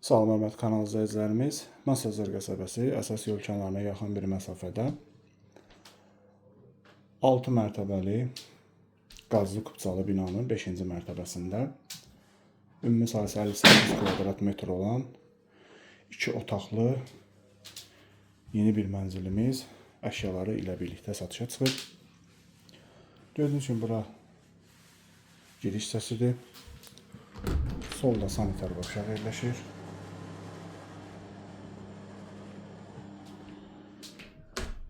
Salam hörmətli kanal izləyicilərimiz, Masazır qəsəbəsi əsas yol kənarına yaxın bir məsafədə 6 mərtəbəli qazlı kupçalı binanın 5-ci mərtəbəsində ümumi sahəsi 58 kvadrat metr olan 2 otaqlı yeni bir mənzilimiz əşyaları ilə birlikdə satışa çıxır. Gördüyünüz kimi bura giriş hissəsidir. Solda sanitar qovşaq yerləşir.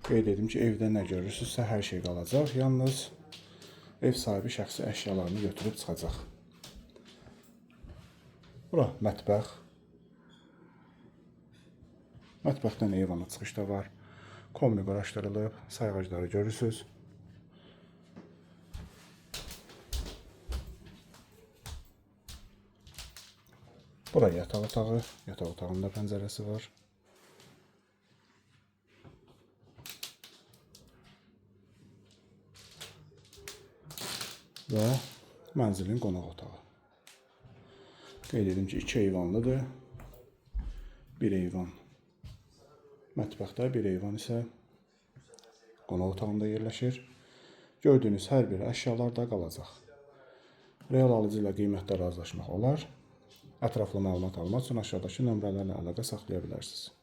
Qeyd edim ki, evdə nə görürsünüzsə hər şey qalacaq. Yalnız ev sahibi şəxsi əşyalarını götürüb çıxacaq. Bura mətbəx. Mətbəxdən eyvana çıxışda var. Kombi quraşdırılıb, sayğacları görürsünüz. Bura yataq otağı. Yataq otağında pəncərəsi var. Və mənzilin qonaq otağı. Qeyd edim ki, 2 eyvanlıdır. Bir eyvan mətbəxdə, bir eyvan isə qonaq otağında yerləşir. Gördüyünüz hər bir əşyalar da qalacaq. Real alıcı ilə qiymətdə razılaşmaq olar. Ətraflı məlumat almaq üçün aşağıdakı nömrələrlə əlaqə saxlaya bilərsiniz.